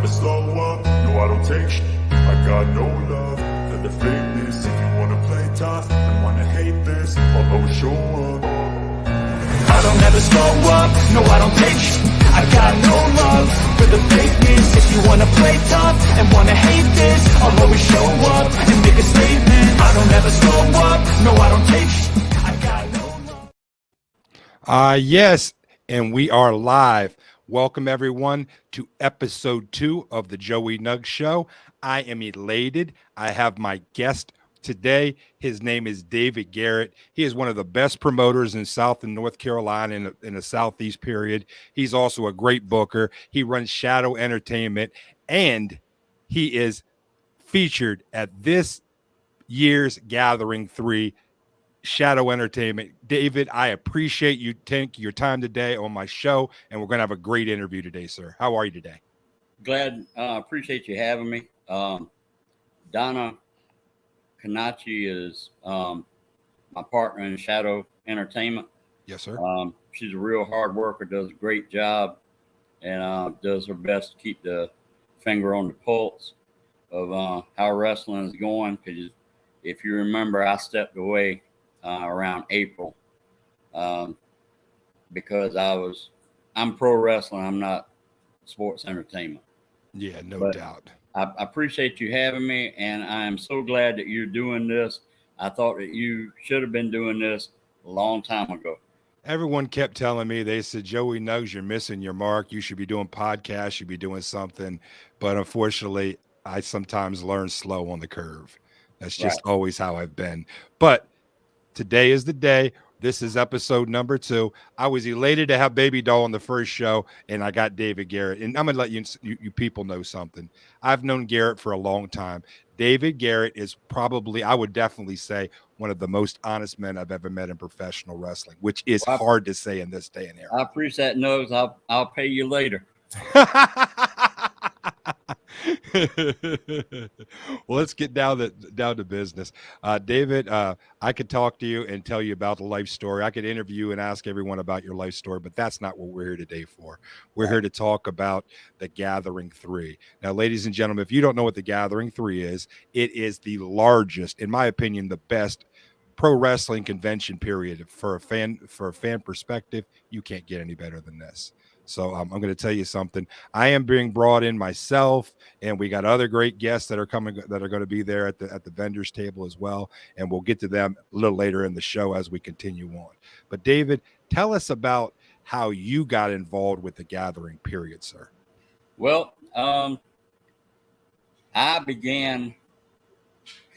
never slow up, no I don't take sh**. I got no love for the fakeness. If you wanna play tough and wanna hate this, I'll always show up. I don't ever slow up, no I don't take sh**. I got no love for the fakeness. If you wanna play tough and wanna hate this, I'll always show up and make a statement. I don't ever slow up, no I don't take sh**. I got no love. Yes, and we are live. Welcome everyone to episode 2 of the Joey Nuggs Show. I am elated. I have my guest today. His name is David Garrick. He is one of the best promoters in South and North Carolina in the Southeast period. He's also a great booker. He runs Shadow Entertainment, and he is featured at this year's Gathering 3 Shadow Entertainment. David, I appreciate you taking your time today on my show, and we're going to have a great interview today, sir. How are you today? Glad, appreciate you having me. Donna Kanachi is my partner in Shadow Entertainment. Yes, sir. She's a real hard worker, does a great job, and does her best to keep the finger on the pulse of how wrestling is going. Because if you remember, I stepped away around April because I'm pro wrestling. I'm not sports entertainment. Yeah, no doubt. I appreciate you having me, and I am so glad that you're doing this. I thought that you should have been doing this a long time ago. Everyone kept telling me, they said, Joey Nuggs, you're missing your mark. You should be doing podcasts. You should be doing something. But unfortunately, I sometimes learn slow on the curve. That's just always how I've been. But today is the day. This is episode number 2. I was elated to have Baby Doll on the first show, and I got David Garrett. And I'm going to let you people know something. I've known Garrett for a long time. David Garrett is probably, I would definitely say, one of the most honest men I've ever met in professional wrestling, which is hard to say in this day and era. I appreciate that, Nuggs. I'll pay you later. Well, let's get down to business. David, I could talk to you and tell you about the life story. I could interview and ask everyone about your life story, but that's not what we're here today for. We're here to talk about the Gathering 3. Now, ladies and gentlemen, if you don't know what the Gathering 3 is, it is the largest, in my opinion, the best pro wrestling convention period. For a fan perspective, you can't get any better than this. So I'm going to tell you something. I am being brought in myself, and we got other great guests that are coming, that are going to be there at the vendors table as well. And we'll get to them a little later in the show as we continue on. But David, tell us about how you got involved with the Gathering period, sir. Well, I began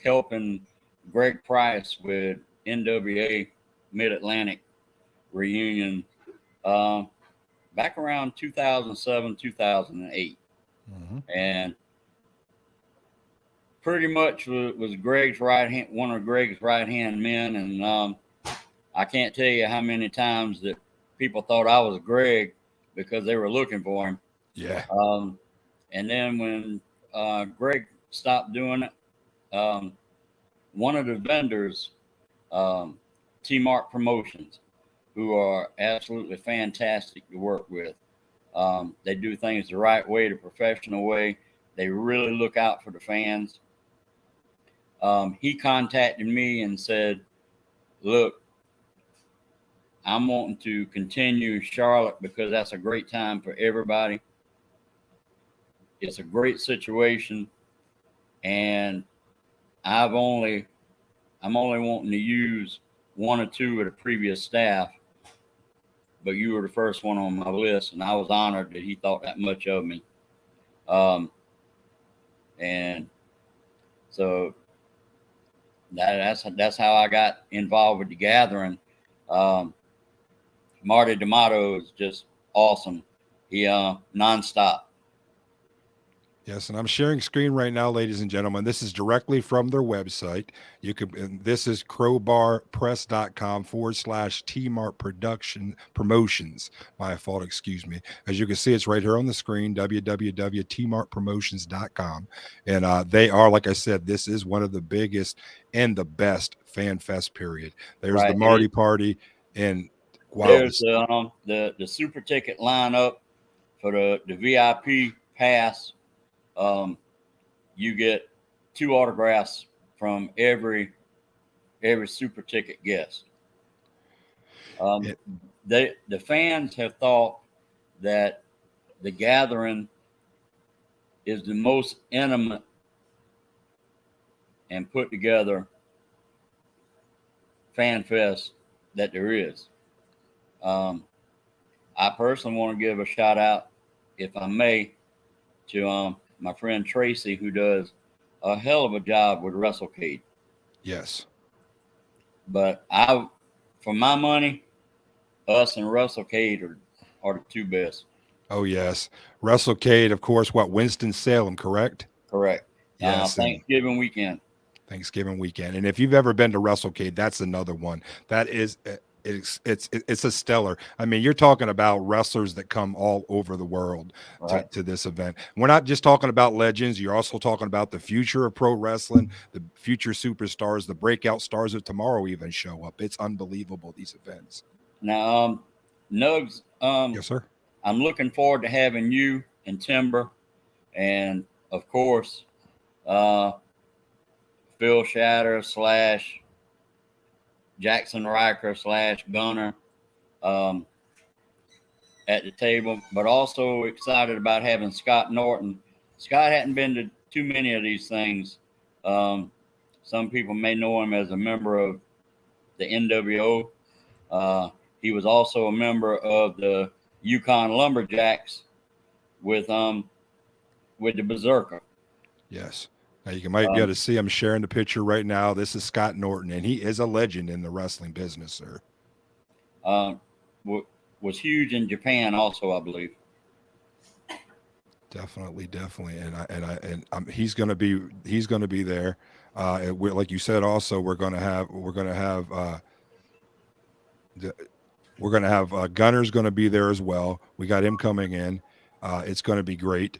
helping Greg Price with NWA Mid-Atlantic reunion back around 2007, 2008. And pretty much was Greg's right hand, one of Greg's right-hand men. And I can't tell you how many times that people thought I was Greg because they were looking for him. Yeah. And then when Greg stopped doing it, one of the vendors, T-Mark Promotions, who are absolutely fantastic to work with. They do things the right way, the professional way. They really look out for the fans. He contacted me and said, look, I'm wanting to continue Charlotte because that's a great time for everybody. It's a great situation. And I'm only wanting to use 1 or 2 of the previous staff, but you were the first one on my list, and I was honored that he thought that much of me. And so that's how I got involved with the Gathering. Marty D'Amato is just awesome. He nonstop. Yes, and I'm sharing screen right now, ladies and gentlemen. This is directly from their website. You could, and this is crowbarpress.com/T-Mark promotions. My fault, excuse me. As you can see, it's right here on the screen, www.tmarkpromotions.com. And they are, like I said, this is one of the biggest and the best fan fest period. There's the Marty party, and wow. There's the super ticket lineup for the VIP pass you get 2 autographs from every super ticket guest. The fans have thought that the gathering is the most intimate and put together fan fest that there is. I personally want to give a shout out, if I may, to my friend Tracy, who does a hell of a job with WrestleCade. Yes. But for my money, us and WrestleCade are the 2 best. Oh yes, WrestleCade, of course. What, Winston-Salem, correct? Correct. Yes. Thanksgiving weekend. And if you've ever been to WrestleCade, that's another one. That is, it's a stellar. I mean, you're talking about wrestlers that come all over the world to this event. We're not just talking about legends. You're also talking about the future of pro wrestling, the future superstars, the breakout stars of tomorrow even show up. It's unbelievable, these events. Now, Nuggs, yes, sir. I'm looking forward to having you and Timber, and of course, Phil Shatter / Jackson Riker / Gunner at the table, but also excited about having Scott Norton. Scott hadn't been to too many of these things. Some people may know him as a member of the NWO. He was also a member of the Yukon Lumberjacks with the Berserker. Yes. Now you might be able to see I'm sharing the picture right now. This is Scott Norton, and he is a legend in the wrestling business, sir. Was huge in Japan also, I believe. Definitely, and he's going to be there. Like you said, also we're going to have Gunner's going to be there as well. We got him coming in. It's going to be great.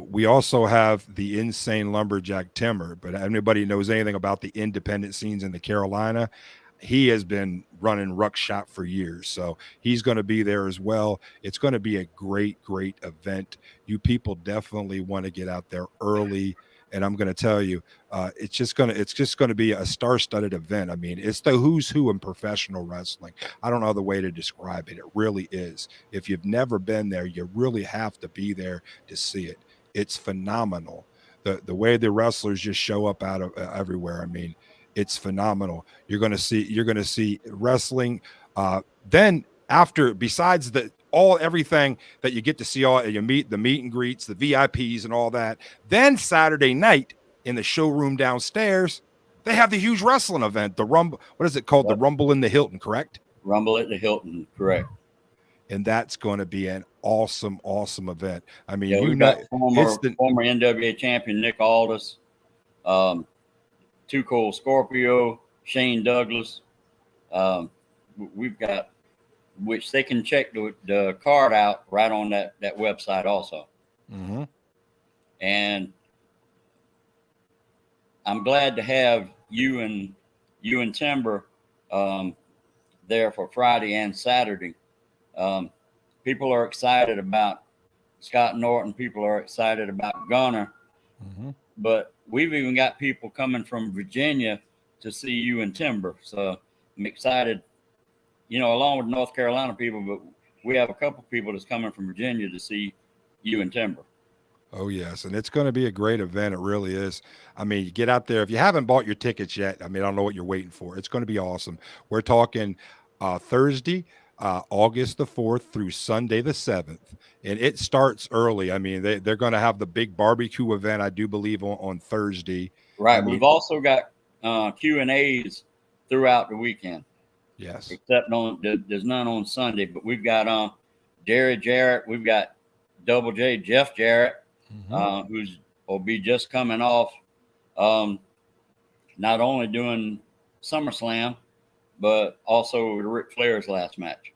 We also have the insane lumberjack Timber, but anybody knows anything about the independent scenes in the Carolina, he has been running Ruck Shop for years. So he's going to be there as well. It's going to be a great, great event. You people definitely want to get out there early. And I'm going to tell you, it's just going to be a star-studded event. I mean, it's the who's who in professional wrestling. I don't know the way to describe it. It really is. If you've never been there, you really have to be there to see it. It's phenomenal. The way the wrestlers just show up out of everywhere. I mean, it's phenomenal. You're going to see wrestling. Then after, besides everything that you get to see, you meet the meet and greets, the VIPs and all that. Then Saturday night in the showroom downstairs, they have the huge wrestling event, the Rumble. What is it called? What? The Rumble in the Hilton, correct? Rumble at the Hilton, correct. And that's going to be an awesome, awesome event. I mean, yeah, former NWA champion Nick Aldis, Too Cold Scorpio, Shane Douglas. We've got, which they can check the card out right on that website also. Mm-hmm. And I'm glad to have you and Timber there for Friday and Saturday. People are excited about Scott Norton. People are excited about Gunner. Mm-hmm. But we've even got people coming from Virginia to see you and Timber. So I'm excited, along with North Carolina people, but we have a couple people that's coming from Virginia to see you and Timber. Oh, yes. And it's going to be a great event. It really is. I mean, you get out there. If you haven't bought your tickets yet, I mean, I don't know what you're waiting for. It's going to be awesome. We're talking Thursday, August the 4th through Sunday the 7th. And it starts early. I mean, they're going to have the big barbecue event, I do believe, on Thursday. Right. We've also got Q&As throughout the weekend. Yes. Except there's none on Sunday, but we've got Jerry Jarrett. We've got Double J, Jeff Jarrett, Mm-hmm. who's will be just coming off not only doing SummerSlam, but also Ric Flair's last match.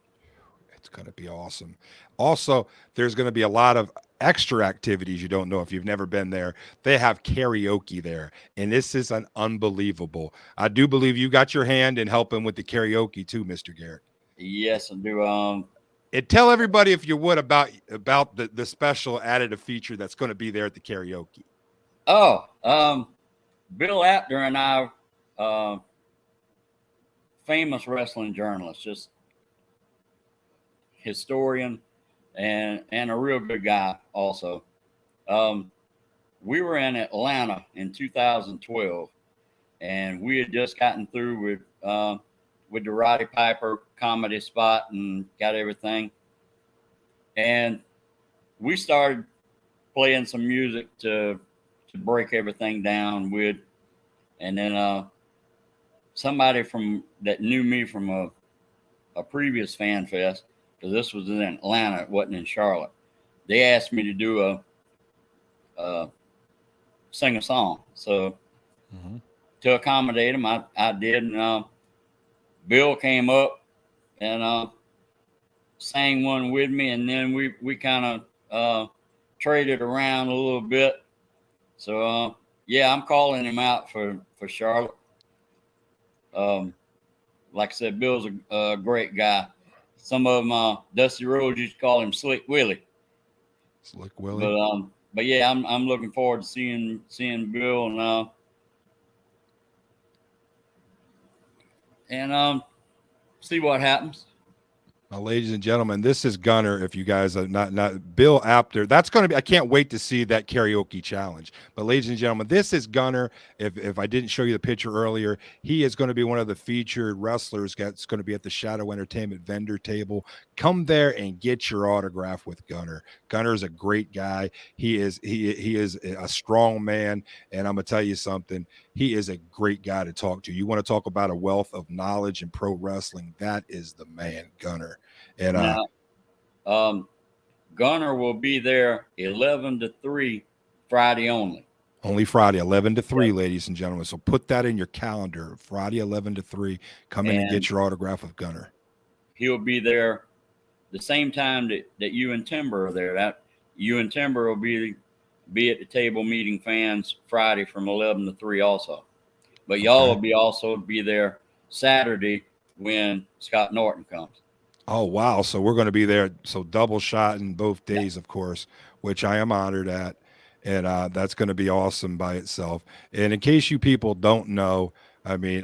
It's going to be awesome. Also, there's going to be a lot of extra activities you don't know if you've never been there. They have karaoke there, and this is an unbelievable. I do believe you got your hand in helping with the karaoke too, Mr. Garrick. Yes, I do. And tell everybody, if you would, about the special additive feature that's going to be there at the karaoke. Oh, Bill Apter and I, uh, famous wrestling journalist, just historian, and a real good guy also. Um, we were in Atlanta in 2012, and we had just gotten through with the Roddy Piper comedy spot and got everything, and we started playing some music to break everything down with, and then somebody from that knew me from a previous fan fest, because this was in Atlanta, it wasn't in Charlotte. They asked me to do a sing a song, so to accommodate them, I did. And Bill came up and sang one with me, and then we kind of traded around a little bit. So yeah, I'm calling him out for Charlotte. Like I said, Bill's a great guy. Some of them, Dusty Rhodes used to call him Slick Willie. Slick Willie. But yeah, I'm looking forward to seeing Bill and see what happens. Now, ladies and gentlemen, this is Gunner. If you guys are not Bill Apter, that's going to be. I can't wait to see that karaoke challenge. But, ladies and gentlemen, this is Gunner. If I didn't show you the picture earlier, he is going to be one of the featured wrestlers that's going to be at the Shadow Entertainment vendor table. Come there and get your autograph with Gunner. Gunner is a great guy. He is a strong man, and I'm gonna tell you something. He is a great guy to talk to. You want to talk about a wealth of knowledge in pro wrestling? That is the man, Gunner. And now, Gunner will be there 11 to 3 Friday only. Only Friday, 11 to 3, ladies and gentlemen. So put that in your calendar. Friday, 11 to 3. Come in and get your autograph with Gunner. He'll be there the same time that you and Timber are there. That you and Timber will be at the table meeting fans Friday from 11 to 3 also. But y'all will also be there Saturday when Scott Norton comes. Oh, wow. So we're going to be there. So double shot in both days, of course, which I am honored at. And that's going to be awesome by itself. And in case you people don't know, I mean,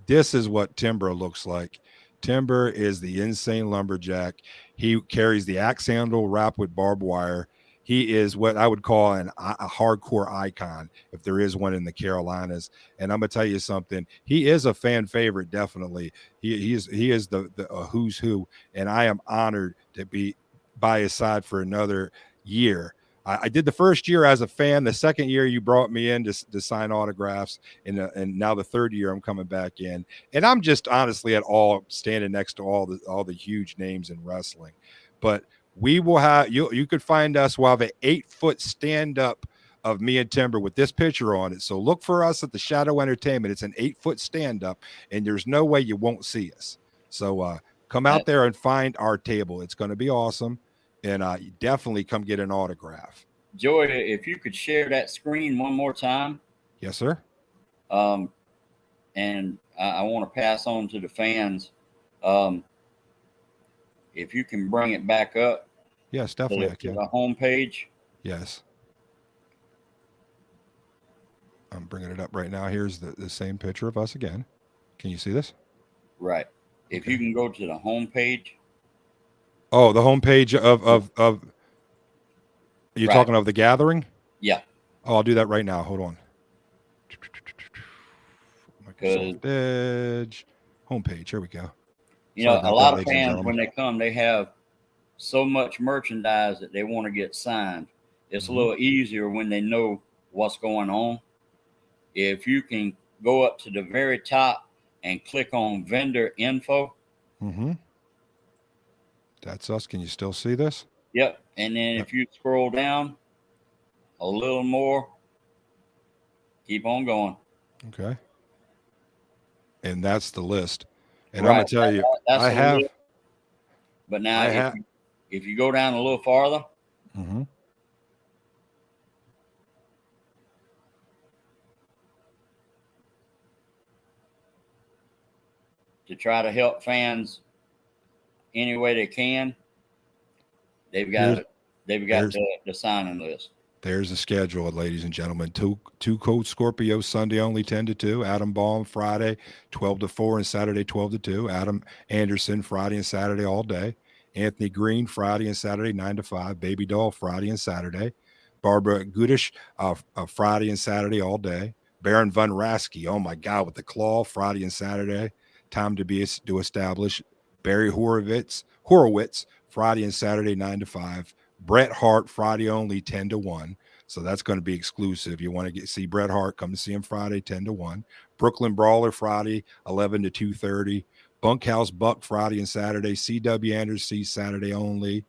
this is what Timber looks like. Timber is the insane lumberjack. He carries the axe handle wrapped with barbed wire. He is what I would call a hardcore icon, if there is one in the Carolinas. And I'm gonna tell you something. He is a fan favorite, definitely. He is the who's who, and I am honored to be by his side for another year. I did the first year as a fan. The second year you brought me in to sign autographs, and now the third year I'm coming back in, and I'm just honestly standing next to all the huge names in wrestling. But we will have you could find us. We'll have an 8-foot stand up of me and Timber with this picture on it. So look for us at the Shadow Entertainment. It's an 8-foot stand up, and there's no way you won't see us. So come out there and find our table. It's going to be awesome. And you definitely come get an autograph. Joy, if you could share that screen one more time. Yes, sir. And I want to pass on to the fans. If you can bring it back up. Yes, definitely. To the homepage. Yes. I'm bringing it up right now. Here's the same picture of us again. Can you see this? Right. If you can go to the homepage. Oh, the homepage of you're talking of the gathering? Yeah. Oh, I'll do that right now. Hold on. Microsoft Edge homepage. Here we go. You know, a lot of fans, when they come, they have so much merchandise that they want to get signed. It's a little easier when they know what's going on. If you can go up to the very top and click on vendor info. That's us. Can you still see this? Yep. And then if you scroll down a little more, keep on going. Okay. And that's the list. And I'm going to tell you, I have. List. But now if you go down a little farther. To try to help fans any way they can. They've got there's the signing list. there's the schedule, ladies and gentlemen. Two Code Scorpio Sunday only 10-2. Adam Baum Friday 12-4 and Saturday 12-2. Adam Anderson Friday and Saturday all day. Anthony Green Friday and Saturday 9-5. Baby Doll Friday and Saturday. Barbara Gudish Friday and Saturday all day. Baron Von Rasky, oh my God, with the claw Friday and Saturday. Time to establish. Barry Horowitz Friday and Saturday 9-5. Bret Hart Friday only 10-1. So that's going to be exclusive. You want to see Bret Hart, come to see him Friday 10-1. Brooklyn Brawler Friday 11 to 2:30. Bunkhouse Buck Friday and Saturday. C.W. Anderson Saturday only.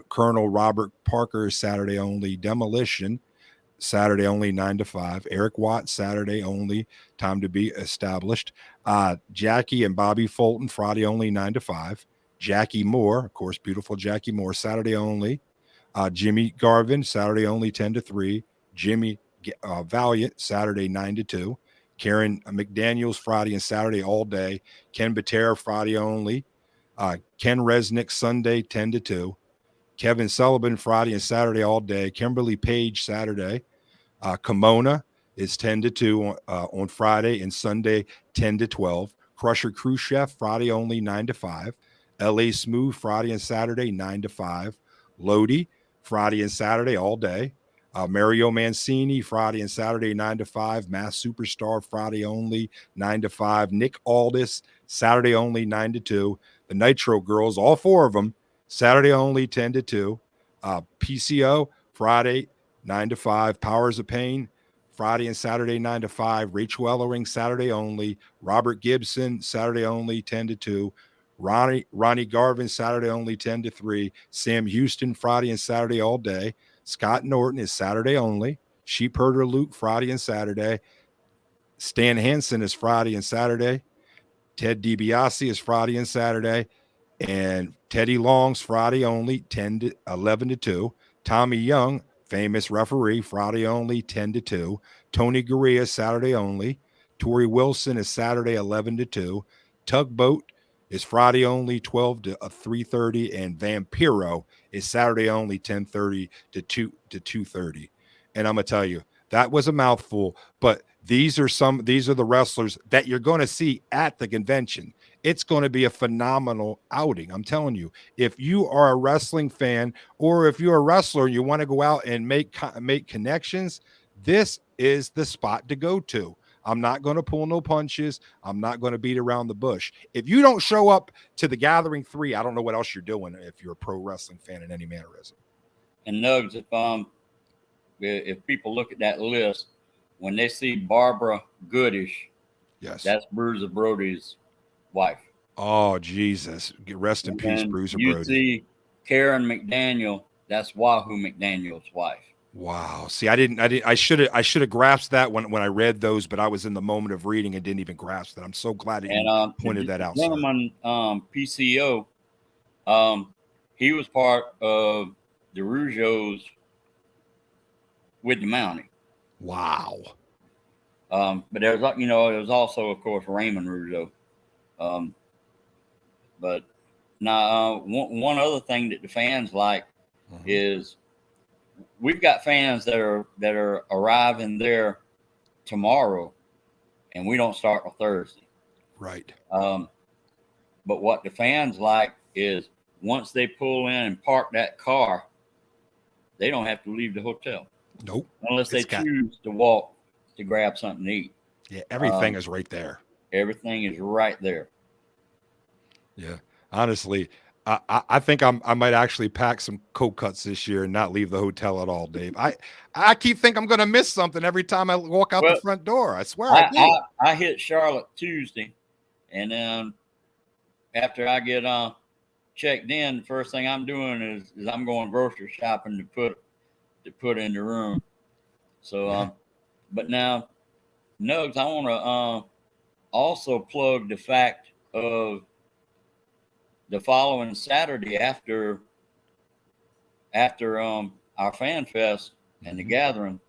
Colonel Robert Parker Saturday only. Demolition Saturday only 9-5. Eric Watts Saturday only. Time to be established. Jackie and Bobby Fulton Friday only 9-5. Jackie Moore, of course, beautiful Jackie Moore Saturday only. Jimmy Garvin Saturday only 10-3. Jimmy Valiant Saturday 9-2. Karen McDaniels Friday and Saturday all day. Ken Batera Friday only. Ken Resnick Sunday 10-2. Kevin Sullivan Friday and Saturday all day. Kimberly Page Saturday. Kimona is 10-2 on Friday and Sunday 10-12. Crusher Khrushchev Friday only 9-5. LA Smooth Friday and Saturday 9-5. Lodi Friday and Saturday all day. Mario Mancini Friday and Saturday 9-5. Mass Superstar Friday only 9-5. Nick Aldis Saturday only 9-2. The Nitro Girls, all four of them, Saturday only 10-2. PCO Friday 9-5. Powers of Pain Friday and Saturday 9-5. Rachel Ellering Saturday only. Robert Gibson Saturday only 10-2. Ronnie Garvin Saturday only 10-3. Sam Houston Friday and Saturday all day. Scott Norton is Saturday only. Sheepherder Luke Friday and Saturday. Stan Hansen is Friday and Saturday. Ted DiBiase is Friday and Saturday. And Teddy Long's Friday only 11-2. Tommy Young, famous referee, Friday only 10-2. Tony Gurria Saturday only. Tori Wilson is Saturday 11-2. Tugboat is Friday only 12 to 3:30, and Vampiro is Saturday only 10:30 to 2:30. And I'm gonna tell you, that was a mouthful, but these are the wrestlers that you're going to see at the convention. It's going to be a phenomenal outing. I'm telling you, if you are a wrestling fan or if you're a wrestler and you want to go out and make connections, this is the spot to go to. I'm not going to pull no punches. I'm not going to beat around the bush. If you don't show up to the Gathering 3, I don't know what else you're doing if you're a pro wrestling fan in any mannerism. And Nuggs, if people look at that list, when they see Barbara Goodish, yes, that's Bruiser Brody's wife. Oh, Jesus. Rest in peace, Bruiser Brody. You see Karen McDaniel, that's Wahoo McDaniel's wife. Wow. See, I should have grasped that when I read those, but I was in the moment of reading and didn't even grasp that. I'm so glad that you pointed that out. Gentleman, PCO, he was part of the Rougeaus with the Mountie. Wow. But there was also, of course, Raymond Rougeau. But now one other thing that the fans like is we've got fans that are arriving there tomorrow, and we don't start till Thursday. Right. But what the fans like is once they pull in and park that car, they don't have to leave the hotel. Nope. Unless they choose to walk to grab something to eat. Yeah, everything is right there. Everything is right there. Yeah. Honestly, I think I might actually pack some cold cuts this year and not leave the hotel at all, Dave. I keep thinking I'm going to miss something every time I walk out the front door. I swear I do. I hit Charlotte Tuesday, and then after I get checked in, the first thing I'm doing is I'm going grocery shopping to put in the room. So, but now, Nuggs, I want to also plug the fact of the following Saturday after our Fan Fest and the Gathering,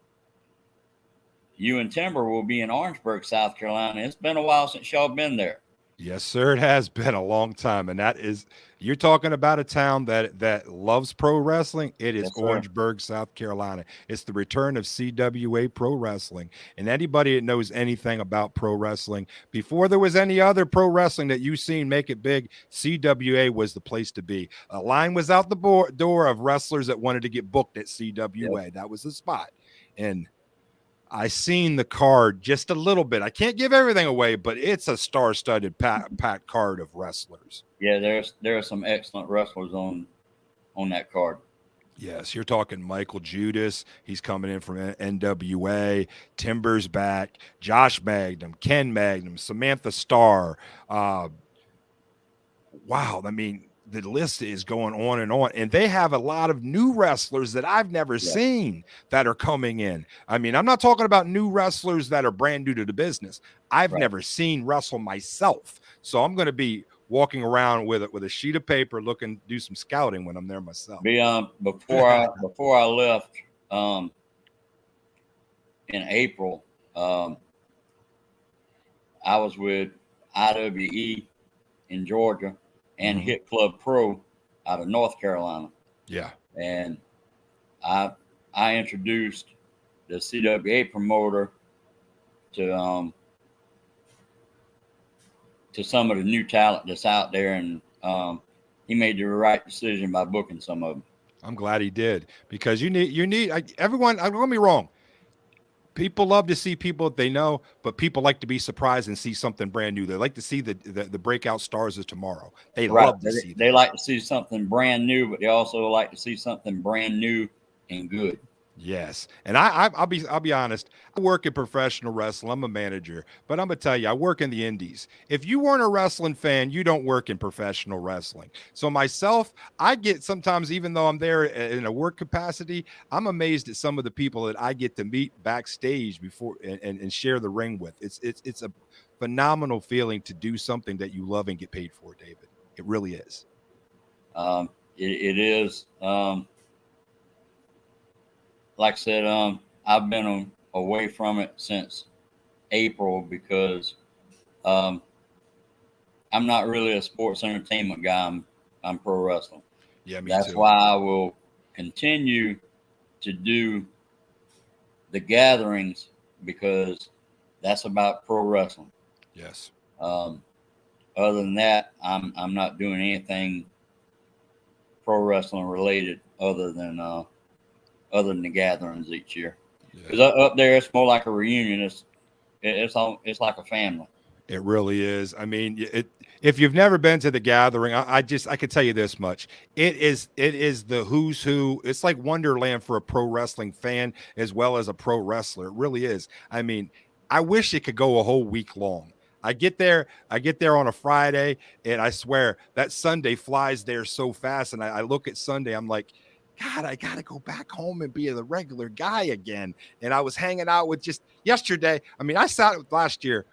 you and Timber will be in Orangeburg, South Carolina. It's been a while since y'all been there. Yes, sir. It has been a long time, and that is you're talking about a town that loves pro wrestling. It is Yes, sir. Orangeburg, South Carolina. It's the return of CWA Pro Wrestling, and anybody that knows anything about pro wrestling, before there was any other pro wrestling that you've seen make it big, CWA was the place to be. A line was out the door of wrestlers that wanted to get booked at Yep. CWA. That was the spot, and I seen the card just a little bit. I can't give everything away, but it's a star-studded pat card of wrestlers. Yeah, there are some excellent wrestlers on that card. Yes, you're talking Michael Judas. He's coming in from NWA. Timber's back. Josh Magnum, Ken Magnum, Samantha Starr. Uh, wow. I mean, the list is going on and on. And they have a lot of new wrestlers that I've never Yeah. seen that are coming in. I mean, I'm not talking about new wrestlers that are brand new to the business. I've Right. never seen wrestle myself. So I'm going to be walking around with a sheet of paper looking, do some scouting when I'm there myself. Before I left in April, I was with IWE in Georgia and Mhm. Hit Club Pro out of North Carolina, Yeah. and I introduced the CWA promoter to some of the new talent that's out there, and he made the right decision by booking some of them. I'm glad he did because everyone. Don't get me wrong. People love to see people that they know, but people like to be surprised and see something brand new. They like to see the breakout stars of tomorrow. They Right. love to see They that. like to see something brand new, but they also like to see something brand new and good. Yes, and I'll be honest. I work in professional wrestling. I'm a manager, but I'm gonna tell you, I work in the indies. If you weren't a wrestling fan, you don't work in professional wrestling. So myself, I get sometimes, even though I'm there in a work capacity, I'm amazed at some of the people that I get to meet backstage before and share the ring with. It's a phenomenal feeling to do something that you love and get paid for, David. It really is. It is. Like I said, I've been away from it since April because um, I'm not really a sports entertainment guy. I'm pro wrestling. Yeah, me That's too. why I will continue to do the gatherings because that's about pro wrestling. Yes. Um, other than that, I'm not doing anything pro wrestling related other than the gatherings each year. Because Yeah. up there, it's more like a reunion. It's like a family. It really is. I mean, if you've never been to the gathering, I could tell you this much. It is the who's who. It's like Wonderland for a pro wrestling fan as well as a pro wrestler. It really is. I mean, I wish it could go a whole week long. I get there on a Friday, and I swear that Sunday flies there so fast. And I look at Sunday, I'm like, God, I gotta go back home and be the regular guy again. And I was hanging out with just yesterday. I mean, I sat last year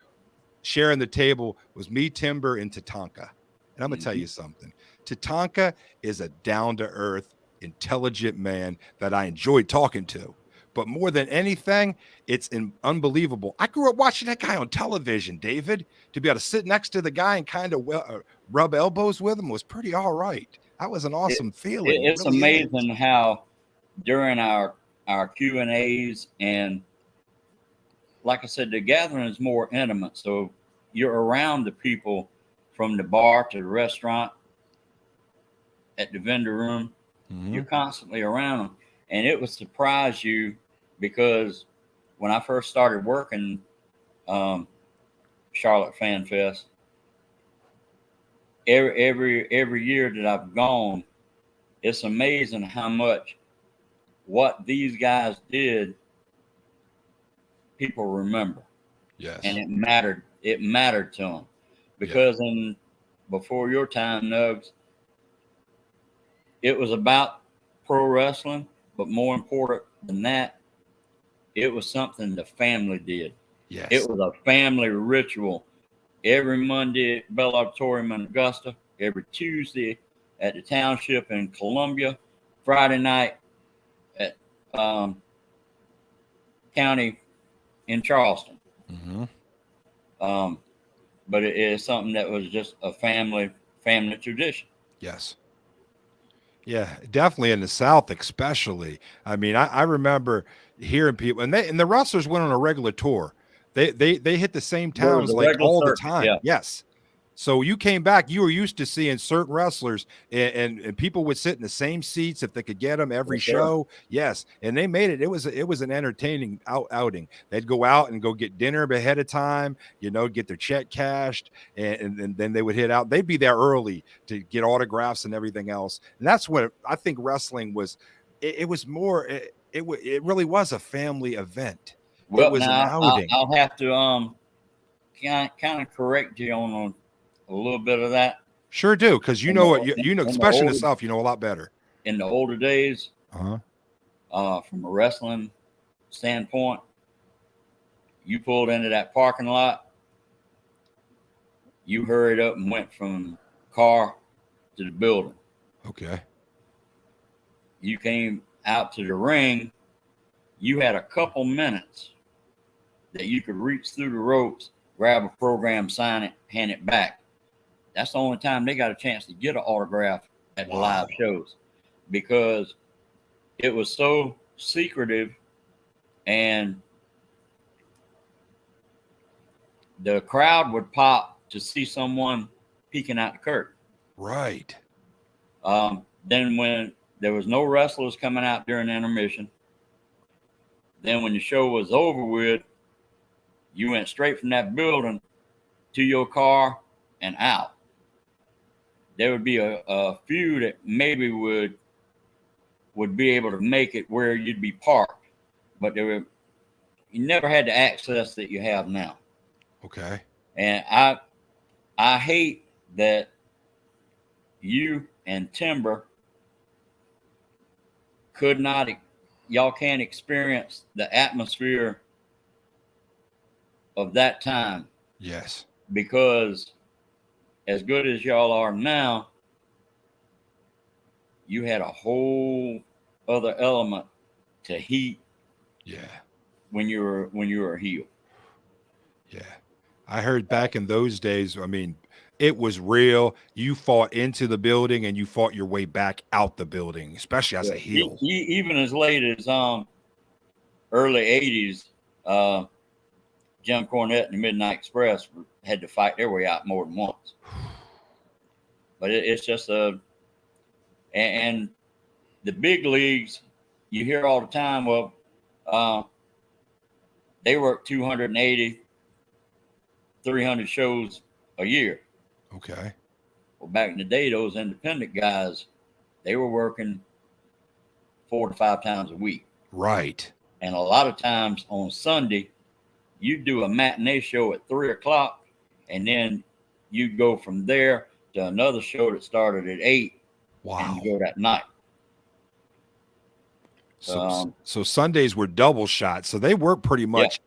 sharing the table was me, Timber, and Tatanka. And I'm gonna tell Mhm. you something. Tatanka is a down-to-earth, intelligent man that I enjoyed talking to. But more than anything, unbelievable. I grew up watching that guy on television, David. To be able to sit next to the guy and kind of rub elbows with him was pretty all right. That was an It, awesome feeling. It it's really is. amazing how during our Q&As and like I said, the gathering is more intimate. So you're around the people from the bar to the restaurant at the vendor room. You're Mhm. constantly around them, and it would surprise you because when I first started working um, Charlotte Fan Fest, every year that I've gone, it's amazing how much what these guys did people remember, and Yes. it mattered to them Yeah. because in before your time, Nuggs, it was about pro wrestling, but more important than that, it was something the family did. It Yes. was a family ritual every Monday at Bell Auditorium in Augusta, every Tuesday at the Township in Columbia, Friday night at County in Charleston. Hmm. Um, but it is something that was just a family tradition. Yes. Yeah, definitely in the South, especially. I mean, I remember hearing people, and the wrestlers went on a regular tour. They hit the same There was towns a like regular all the circuit, time. yeah. Yes. So you came back, you were used to seeing certain wrestlers, and people would sit in the same seats if they could get them every Yes, sir. show. Yes, and they made it. It was an entertaining outing. They'd go out and go get dinner ahead of time, get their check cashed, and then they would hit out. They'd be there early to get autographs and everything else. And that's what I think wrestling was. It was more. It really was a family event. It Well, was an now outing. I'll have to kind of correct you on a little bit of that. Sure do, because In the- what in the especially in the older- South, you know a lot better. In the older days, Uh-huh. from a wrestling standpoint, you pulled into that parking lot, you hurried up and went from car to the building. Okay. You came out to the ring, you had a couple minutes that you could reach through the ropes, grab a program, sign it, hand it back. That's the only time they got a chance to get an autograph at the live shows, because it was so secretive, and the crowd would pop to see someone peeking out the curtain. Right. Then when there was no wrestlers coming out during intermission, then when the show was over with, you went straight from that building to your car and out. There would be a few that maybe would be able to make it where you'd be parked, but you never had the access that you have now. Okay. And I hate that you and Timber y'all can't experience the atmosphere of that time. Yes. Because as good as y'all are now, you had a whole other element to heat. Yeah. When you were a heel. Yeah. I heard back in those days, I mean, it was real. You fought into the building and you fought your way back out the building, especially as a heel. Even as late as early 80s, Jim Cornette and the Midnight Express had to fight their way out more than once. But it's just and the big leagues, you hear all the time, well, they work 280, 300 shows a year. Okay. Well, back in the day, those independent guys, they were working 4 to 5 times a week. Right. And a lot of times on Sunday, you'd do a matinee show at 3 o'clock, and then you'd go from there to another show that started at 8. Wow. And you go that night. So Sundays were double shots. So they worked pretty much. Yeah.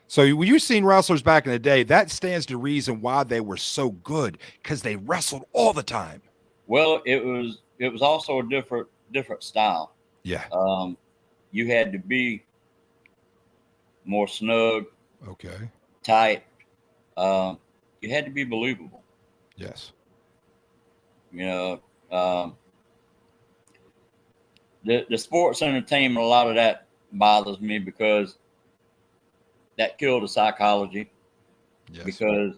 So when you've seen wrestlers back in the day, that stands to reason why they were so good, because they wrestled all the time. Well, it was also a different style. Yeah. You had to be more snug. Okay. Tight. You had to be believable. Yes. The sports entertainment, a lot of that bothers me, because that killed the psychology. Yes. Because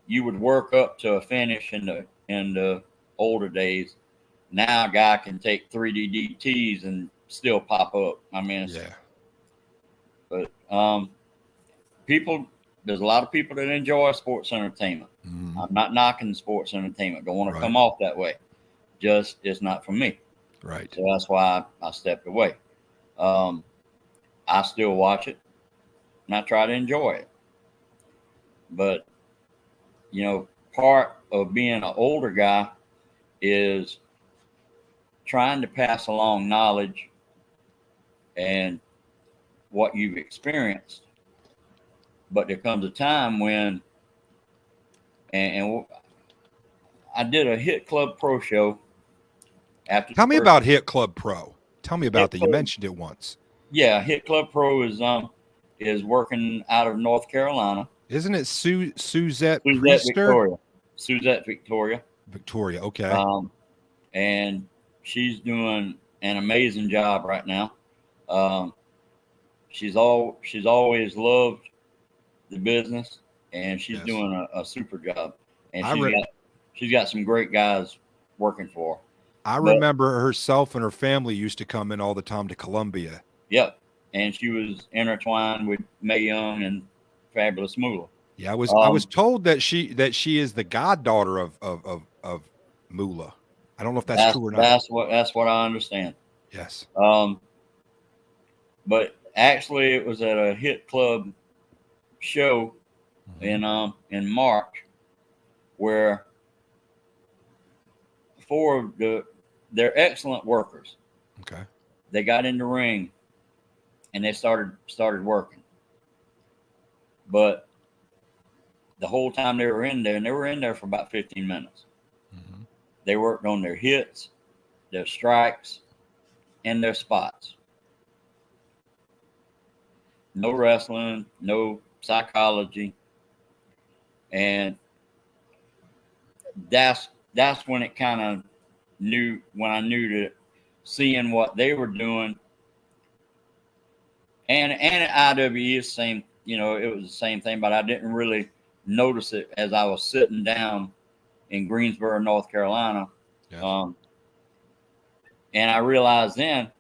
you would work up to a finish in the older days. Now a guy can take 3D DTs and still pop up. I mean, yeah. But there's a lot of people that enjoy sports entertainment. Mm-hmm. I'm not knocking sports entertainment. Don't want to Right. come off that way. Just it's not for me. Right. So that's why I stepped away. I still watch it and I try to enjoy it. But, part of being an older guy is trying to pass along knowledge and what you've experienced. But there comes a time when, and I did a Hit Club Pro show. Tell me about Hit Club Pro. Tell me about that. You mentioned it once. Yeah, Hit Club Pro is working out of North Carolina. Isn't it Suzette Suzette Priester? Victoria. Suzette Victoria. Victoria. Okay. And she's doing an amazing job right now. She's always loved the business, and she's Yes. doing a super job. And I she's got some great guys working for her. I But- remember herself and her family used to come in all the time to Columbia. Yep. And she was intertwined with Mae Young and Fabulous Moolah. Yeah, I was told that she is the goddaughter of Moolah. I don't know if that's true or not. That's what I understand. Yes. But actually, it was at a hit club show in March where they're excellent workers. Okay. They got in the ring and they started working. But the whole time they were in there, and they were in there for about 15 minutes, they worked on their hits, their strikes, and their spots. No wrestling, no psychology. And that's when it kind of when I knew that seeing what they were doing, and at IWE, same, it was the same thing, but I didn't really notice it as I was sitting down in Greensboro, North Carolina. Yes. And I realized then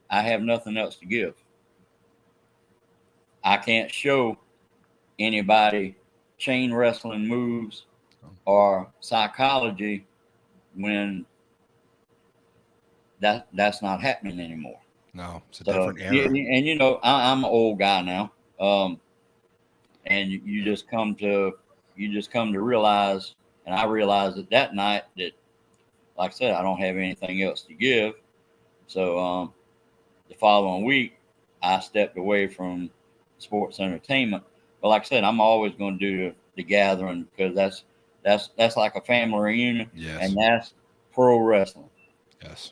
I have nothing else to give. I can't show anybody chain wrestling moves or psychology when that's not happening anymore. No, it's a different era. And I'm an old guy now, and you just come to realize, and I realized that night that, like I said, I don't have anything else to give. So the following week, I stepped away from sports entertainment. But like I said, I'm always going to do the gathering, because that's like a family reunion. Yes. And that's pro wrestling. Yes.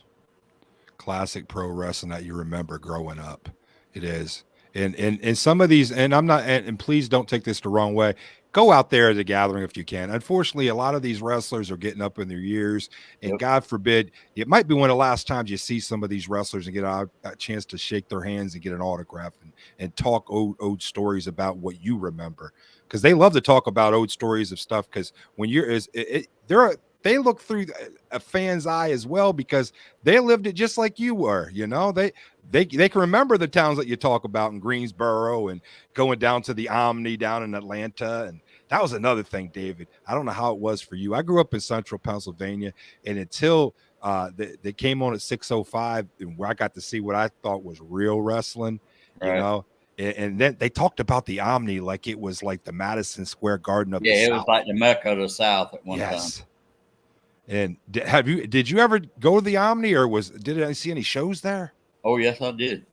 Classic pro wrestling that you remember growing up. It is. And some of these, and I'm not, and please don't take this the wrong way, go out there at a gathering if you can. Unfortunately, a lot of these wrestlers are getting up in their years, and Yep. God forbid, it might be one of the last times you see some of these wrestlers and get a chance to shake their hands and get an autograph and talk old stories about what you remember, because they love to talk about old stories of stuff, because when they look through a fan's eye as well, because they lived it just like you were. They can remember the towns that you talk about in Greensboro and going down to the Omni down in Atlanta. And that was another thing, David. I don't know how it was for you. I grew up in central Pennsylvania, and until they came on at 605, and where I got to see what I thought was real wrestling, Right. and then they talked about the Omni like it was like the Madison Square Garden of the Yeah, it South. was like the Mecca of the South at one time. Yes. And did you ever go to the Omni, or did I see any shows there? Oh yes, I did.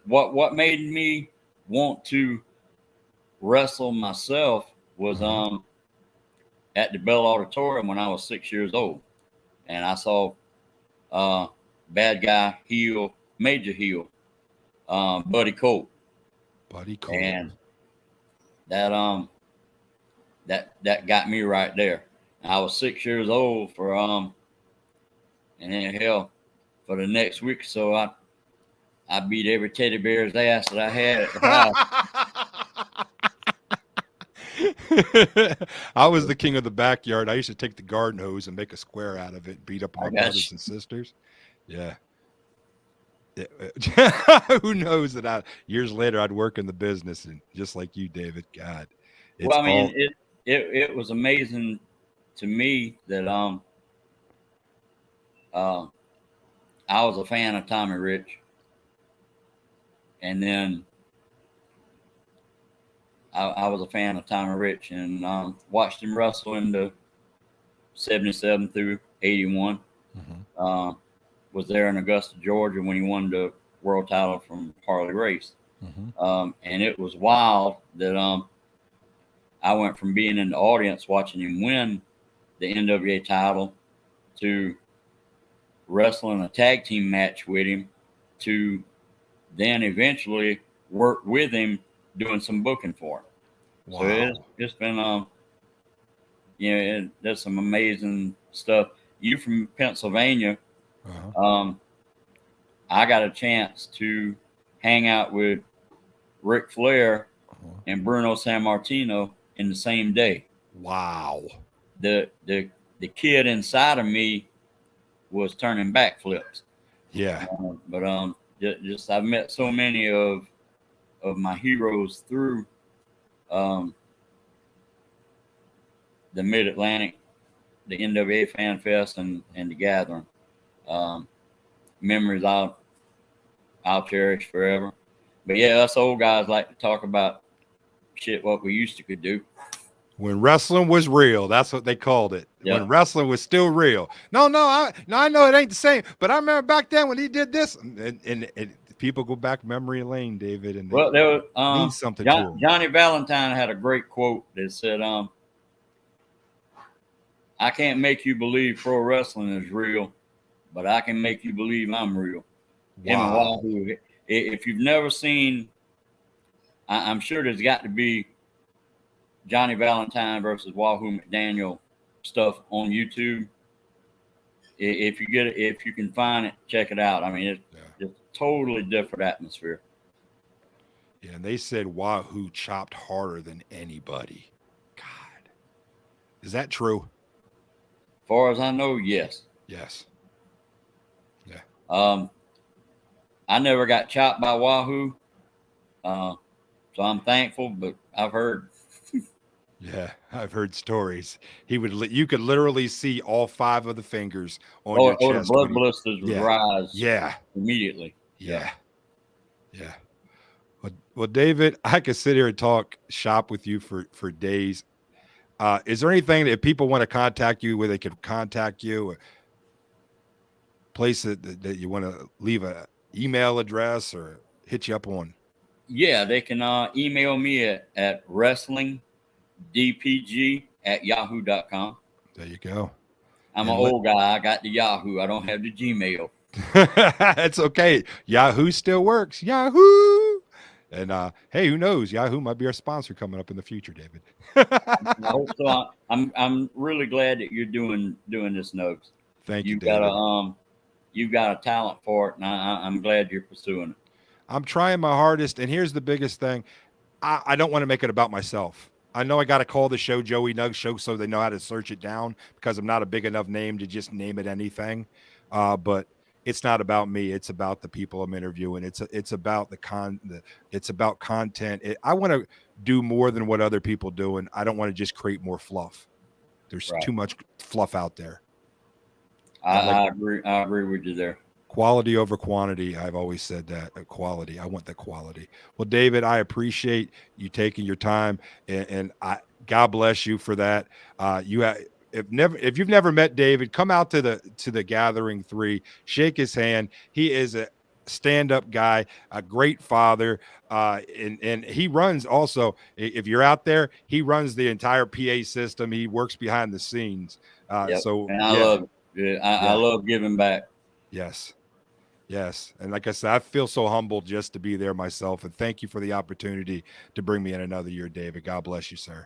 What made me want to wrestle myself was at the Bell Auditorium when I was 6 years old, and I saw bad guy heel, major heel, Buddy Colt. Buddy Colt. And that got me right there. I was 6 years old and then hell, for the next week or so, I beat every teddy bear's ass that I had at the house. I was the king of the backyard. I used to take the garden hose and make a square out of it and beat up my brothers and sisters. Yeah. Who knows that years later I'd work in the business, and just like you, David. God. Well, I mean, it was amazing to me that I was a fan of Tommy Rich, and then I was a fan of Tommy Rich, and watched him wrestle in the 77 through 81. Was there in Augusta, Georgia, when he won the world title from Harley Race. And it was wild that I went from being in the audience watching him win the NWA title to wrestling a tag team match with him, to then eventually work with him doing some booking for him. Wow. So it's been there's some amazing stuff. You from Pennsylvania, I got a chance to hang out with Ric Flair and Bruno Sammartino in the same day. Wow. The kid inside of me was turning backflips. Yeah. Just I've met so many of my heroes through the Mid-Atlantic, the NWA Fan Fest, and the Gathering. Memories I'll cherish forever. But yeah, us old guys like to talk about shit what we used to could do. When wrestling was real, that's what they called it. Yeah. When wrestling was still real. No, I know it ain't the same, but I remember back then when he did this, and people go back memory lane, David, and well, there was means something to them. Johnny Valentine had a great quote that said, "I can't make you believe pro wrestling is real, but I can make you believe I'm real." Wow. If you've never seen, I'm sure there's got to be Johnny Valentine versus Wahoo McDaniel stuff on YouTube. If you can find it, check it out. I mean, it's totally different atmosphere. Yeah, and they said Wahoo chopped harder than anybody. God, is that true? As far as I know, yes. Yes. Yeah. I never got chopped by Wahoo, so I'm thankful. But I've heard. Yeah, I've heard stories. You could literally see all 5 of the fingers on your chest. The blood blisters would rise. Yeah. Immediately. Yeah. Well, David, I could sit here and talk shop with you for days. Is there anything that if people want to contact you where they could contact you, or place that you want to leave a email address or hit you up on? Yeah, they can email me at wrestlingdpg@yahoo.com. There you go. I'm an old guy. I got the Yahoo. I don't have the Gmail. It's okay. Yahoo still works. Yahoo. And hey, who knows? Yahoo might be our sponsor coming up in the future, David. I hope so. I'm really glad that you're doing this, Nuggs. Thank you, David. You've got a talent for it, and I'm glad you're pursuing it. I'm trying my hardest, and here's the biggest thing. I don't want to make it about myself. I know I got to call the show Joey Nuggs Show so they know how to search it down, because I'm not a big enough name to just name it anything. But it's not about me. It's about the people I'm interviewing. It's about it's about content. I want to do more than what other people do, and I don't want to just create more fluff. There's too much fluff out there. I agree. I agree with you there. Quality over quantity. I've always said that. Quality. I want the quality. Well, David, I appreciate you taking your time, and God bless you for that. If you've never met David, come out to the Gathering 3, shake his hand. He is a stand-up guy, a great father, and he runs also. If you're out there, he runs the entire PA system. He works behind the scenes. So and I love it. Yeah, I love giving back. Yes. And like I said, I feel so humbled just to be there myself. And thank you for the opportunity to bring me in another year, David. God bless you, sir.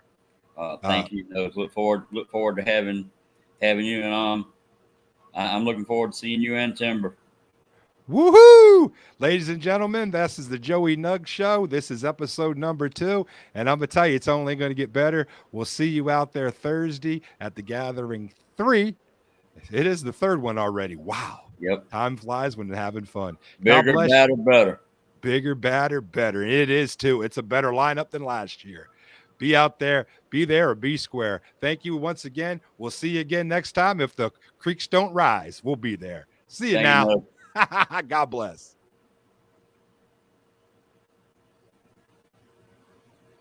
Thank you. Look forward to having you. And I'm looking forward to seeing you and Timber. Woohoo! Ladies and gentlemen, this is the Joey Nuggs Show. This is episode number 2. And I'm going to tell you, it's only going to get better. We'll see you out there Thursday at the Gathering 3. It is the 3rd one already. Wow. Yep. Time flies when you're having fun. Bigger, badder, better. Bigger, badder, better. And it is too. It's a better lineup than last year. Be out there, be there, or be square. Thank you once again. We'll see you again next time. If the creeks don't rise, we'll be there. See you now. God bless.